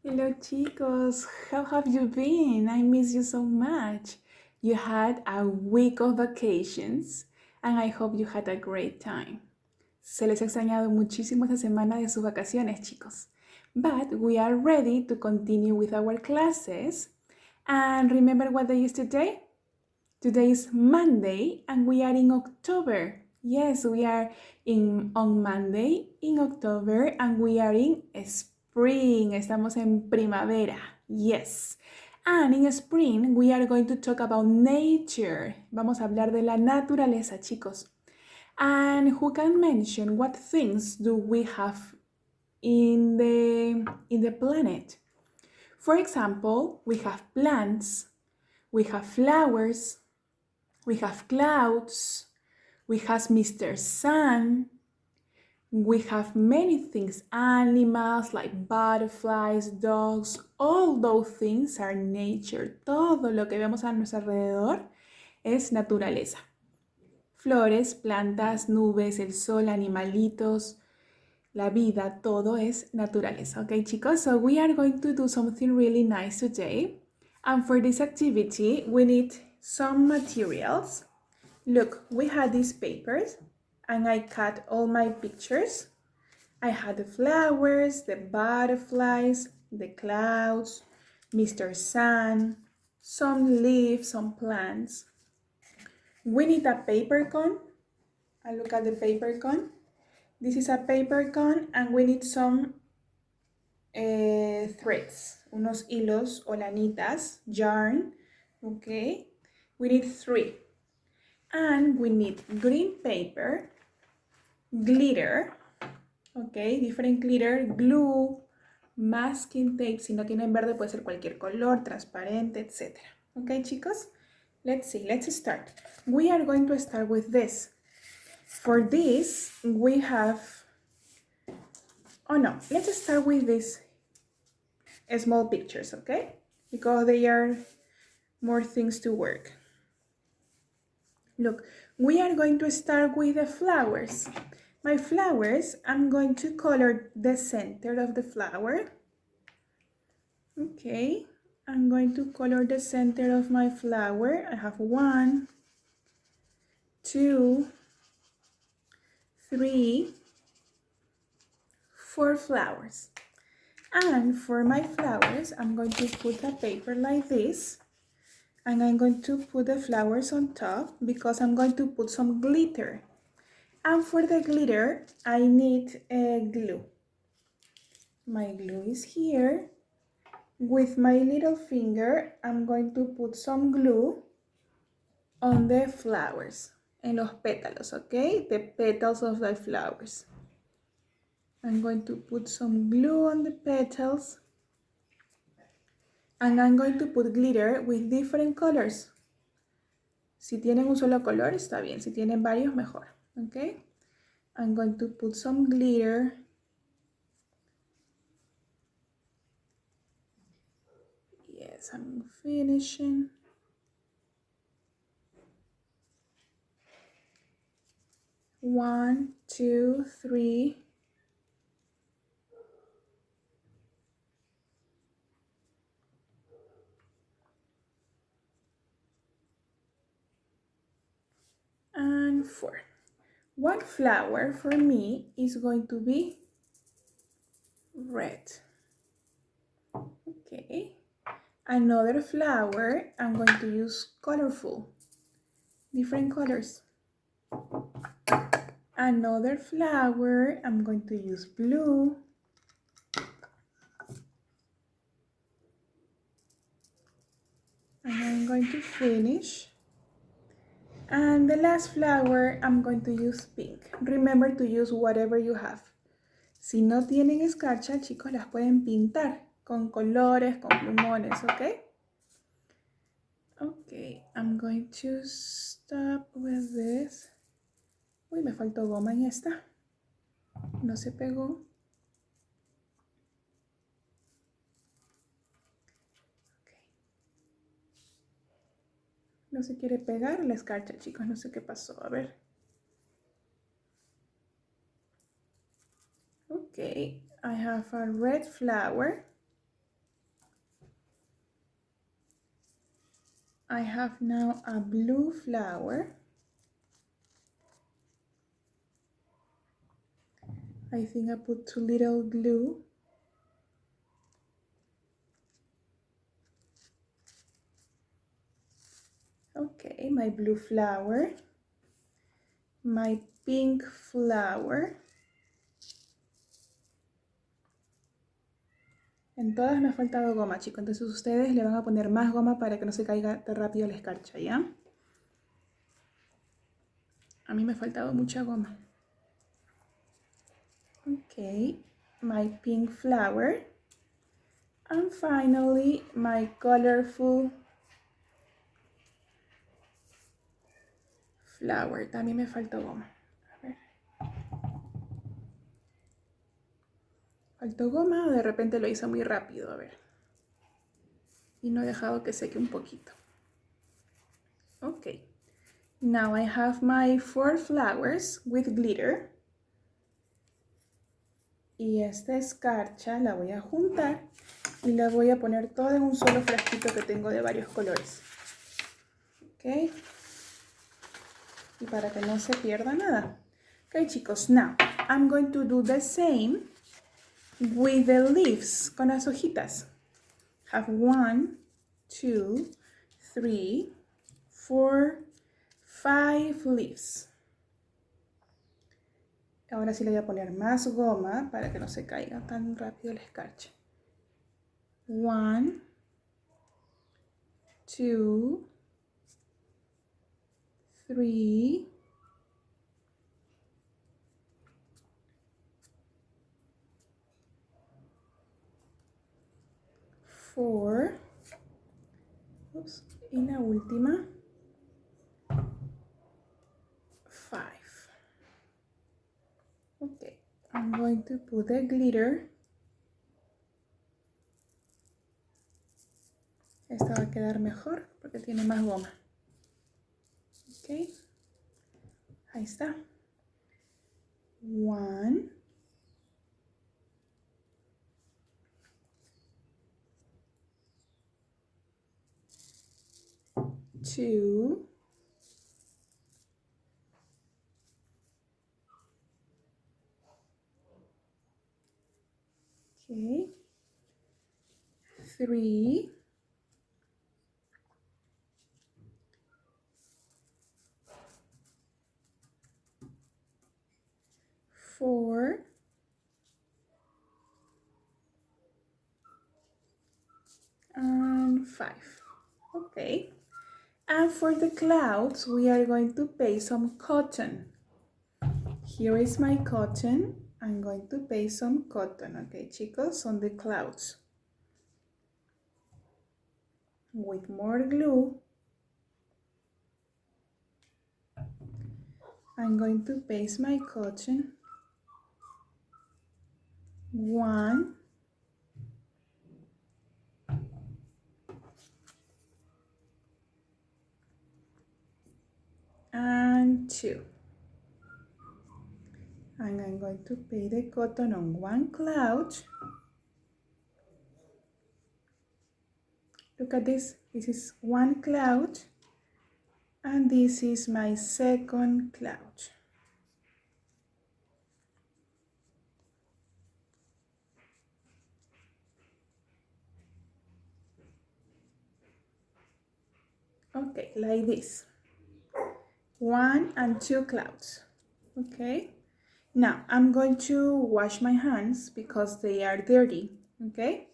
Hello chicos, how have you been? I miss you so much. You had a week of vacations and I hope you had a great time. Se les ha extrañado muchísimo esta semana de sus vacaciones, chicos. But we are ready to continue with our classes. And remember what day is today? Today is Monday and we are in October. Yes, we are on Monday in October and we are in spring. Estamos en primavera. Yes. And in spring we are going to talk about nature. Vamos a hablar de la naturaleza, chicos. And who can mention what things do we have in the planet? For example, we have plants, we have flowers, we have clouds, we have Mr. Sun, we have many things, animals like butterflies, dogs, all those things are nature. Todo lo que vemos a nuestro alrededor es naturaleza. Flores, plantas, nubes, el sol, animalitos, la vida, todo es naturaleza. Okay, chicos? So we are going to do something really nice today. And for this activity, we need some materials. Look, we had these papers and I cut all my pictures. I had the flowers, the butterflies, the clouds, Mr. Sun, some leaves, some plants. We need a paper cone. I look at the paper cone. This is a paper cone and we need some threads, unos hilos o lanitas, yarn, okay? We need 3. And we need green paper, glitter, okay, different glitter, glue, masking tape, si no tienen verde puede ser cualquier color, transparente, etc. Okay, chicos? Let's see, let's start. We are going to start with this. For this, we have, let's start with these small pictures, okay? Because they are more things to work. Look, we are going to start with the flowers. My flowers, I'm going to color the center of the flower. Okay, I'm going to color the center of my flower. I have 1, 2, 3, 4 flowers. And for my flowers, I'm going to put a paper like this. And I'm going to put the flowers on top because I'm going to put some glitter. And for the glitter, I need a glue. My glue is here. With my little finger, I'm going to put some glue on the flowers, en los pétalos, okay? The petals of the flowers. I'm going to put some glue on the petals. And I'm going to put glitter with different colors. Si tienen un solo color, está bien. Si tienen varios, mejor. Okay? I'm going to put some glitter. Yes, I'm finishing. One, 2, 3. And 4. One flower for me is going to be red. Okay. Another flower, I'm going to use colorful, different colors. Another flower, I'm going to use blue. And I'm going to finish. And the last flower, I'm going to use pink. Remember to use whatever you have. Si no tienen escarcha, chicos, las pueden pintar con colores, con plumones, ¿ok? Okay, I'm going to stop with this. Uy, me faltó goma en esta. No se pegó. Okay. No se quiere pegar la escarcha, chicos. No sé qué pasó. A ver. Okay, I have a red flower. I have now a blue flower. I think I put too little glue. Okay, my blue flower, my pink flower. En todas me ha faltado goma, chicos, entonces ustedes le van a poner más goma para que no se caiga tan rápido la escarcha, ¿ya? A mí me ha faltado mucha goma. Okay, my pink flower. And finally, my colorful flower. También me faltó goma. A ver. ¿Faltó goma o de repente lo hice muy rápido? A ver. Y no he dejado que seque un poquito. Okay. Now I have my 4 flowers with glitter. Y esta escarcha la voy a juntar y la voy a poner toda en un solo frasquito que tengo de varios colores. Ok. Y para que no se pierda nada. Ok, chicos, now I'm going to do the same with the leaves, con las hojitas. Have 1, 2, 3, 4, 5 leaves. Ahora sí le voy a poner más goma para que no se caiga tan rápido la escarcha. 1, 2, 3, 4, oops, y la última, 5. Okay, I'm going to put the glitter. Esta va a quedar mejor porque tiene más goma. Ok, ahí está. 1, 2, 3, 4, and 5. Okay. And for the clouds, we are going to paste some cotton. Here is my cotton. I'm going to paste some cotton, okay, chicos, on the clouds. With more glue, I'm going to paste my cotton. 1, and 2. And I'm going to paste the cotton on one cloud. Look at this. This is one cloud, and this is my second cloud. Okay, like this. 1 and 2 clouds. Okay. Now I'm going to wash my hands because they are dirty. Okay.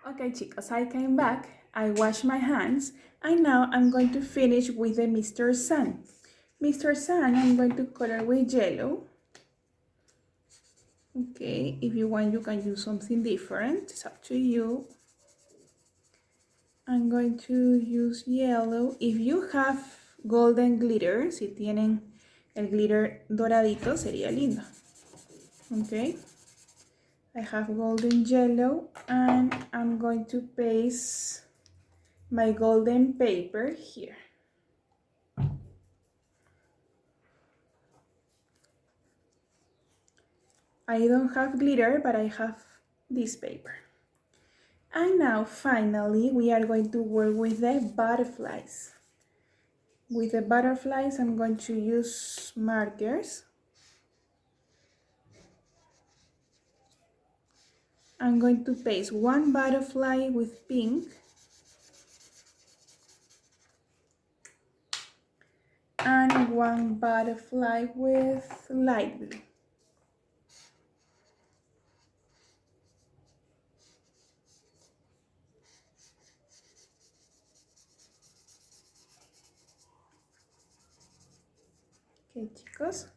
Okay, chicos, I came back. I washed my hands, and now I'm going to finish with the Mr. Sun. Mr. Sun, I'm going to color with yellow. Okay, if you want, you can use something different. It's up to you. I'm going to use yellow. If you have golden glitter, si tienen el glitter doradito, sería lindo. Okay. I have golden yellow, and I'm going to paste my golden paper here. I don't have glitter, but I have this paper. And now finally we are going to work with the butterflies. With the butterflies I'm going to use markers. I'm going to paste one butterfly with pink and one butterfly with light blue. Ok, chicos.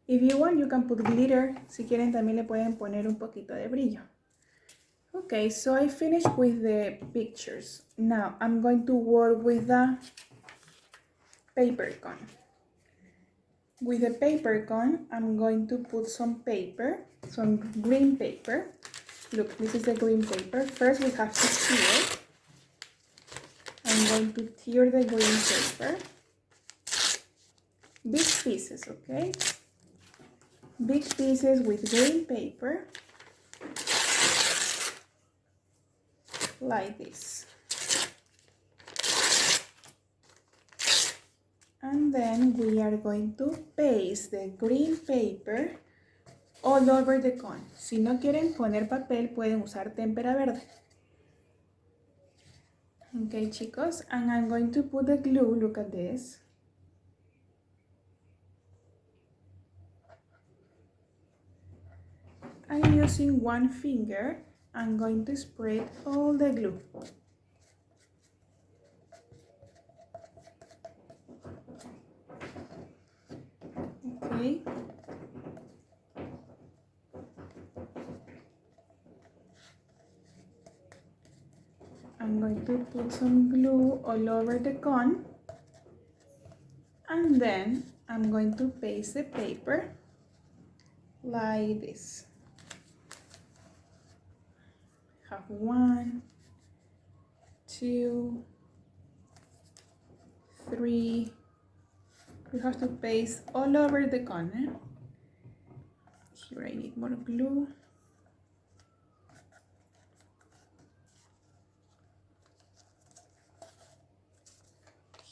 If you want, you can put glitter. Si quieren, también le pueden poner un poquito de brillo. Okay, so I finished with the pictures. Now I'm going to work with the paper cone. With the paper cone, I'm going to put some paper, some green paper. Look, this is the green paper. First, we have to tear. I'm going to tear the green paper. Big pieces, okay? Big pieces with green paper. Like this. And then we are going to paste the green paper all over the cone. Si no quieren poner papel, pueden usar témpera verde. Okay, chicos, and I'm going to put the glue, look at this. I'm using one finger. I'm going to spread all the glue. Okay. I'm going to put some glue all over the cone. And then I'm going to paste the paper like this. Have 1, 2, 3. You have to paste all over the cone. Here I need more glue.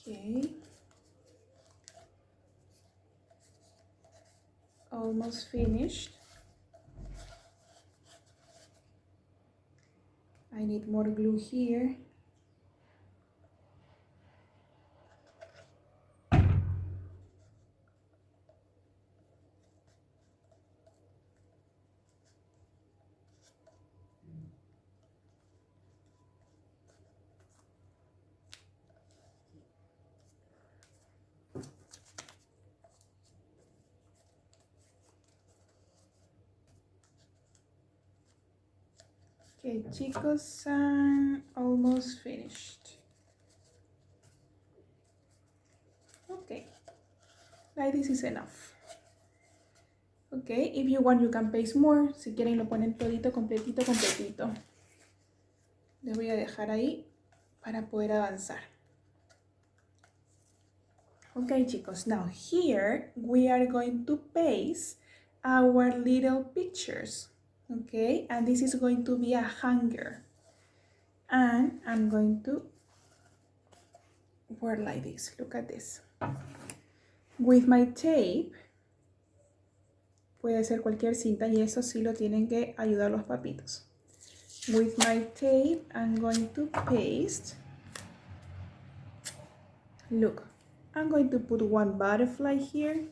Okay. Almost finished. I need more glue here. Okay, chicos, I'm almost finished. Okay, like this is enough. Okay, if you want, you can paste more. Si quieren, lo ponen todito, completito, completito. Les voy a dejar ahí para poder avanzar. Okay, chicos, now here we are going to paste our little pictures. Okay, and this is going to be a hanger. And I'm going to work like this. Look at this. With my tape, puede ser cualquier cinta y eso sí lo tienen que ayudar los papitos. With my tape, I'm going to paste. Look, I'm going to put one butterfly here.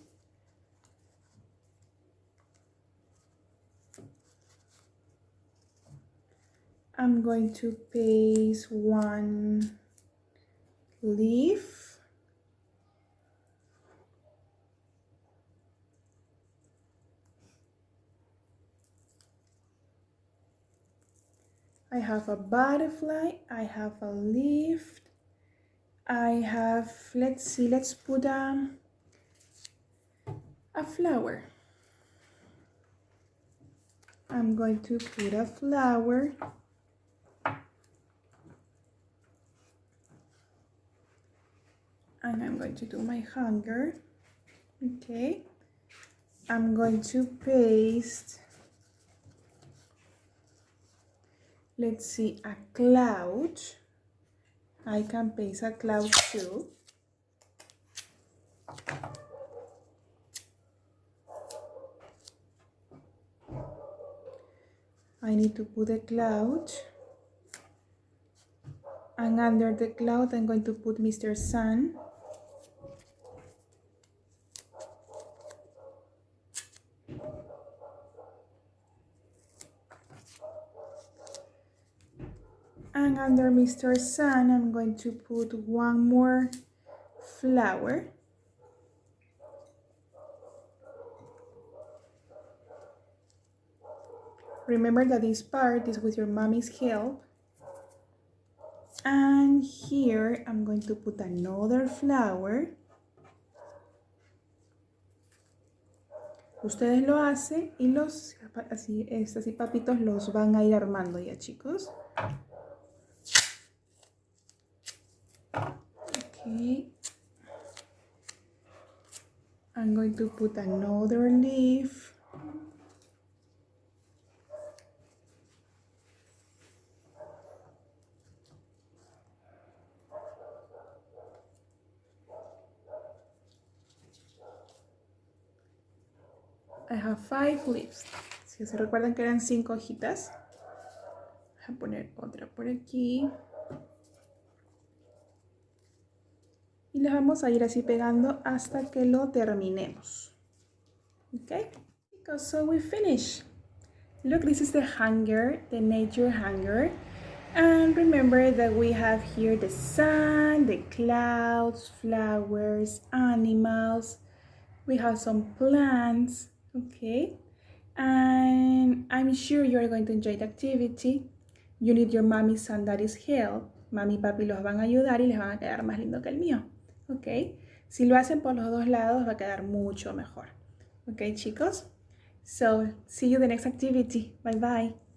I'm going to paste one leaf. I have a butterfly, I have a leaf, I have, let's see, let's put a flower. I'm going to put a flower. And I'm going to do my hanger. Okay. I'm going to paste Let's see, a cloud. I can paste a cloud too. I need to put a cloud. And under the cloud, I'm going to put Mr. Sun. And under Mr. Sun, I'm going to put one more flower. Remember that this part is with your mommy's help. And here I'm going to put another flower. Ustedes lo hacen y los así papitos los van a ir armando ya, chicos. Okay. I'm going to put another leaf. I have 5 leaves. Si se recuerdan que eran 5 hojitas. Voy a poner otra por aquí. Y las vamos a ir así pegando hasta que lo terminemos. Okay? So we finish. Look, this is the hanger, the nature hanger. And remember that we have here the sun, the clouds, flowers, animals. We have some plants, okay? And I'm sure you're going to enjoy the activity. You need your mommy's and daddy's help. Mami y papi los van a ayudar y les van a quedar más lindo que el mío, ok? Si lo hacen por los dos lados va a quedar mucho mejor, ok, chicos? So, see you the next activity. Bye bye.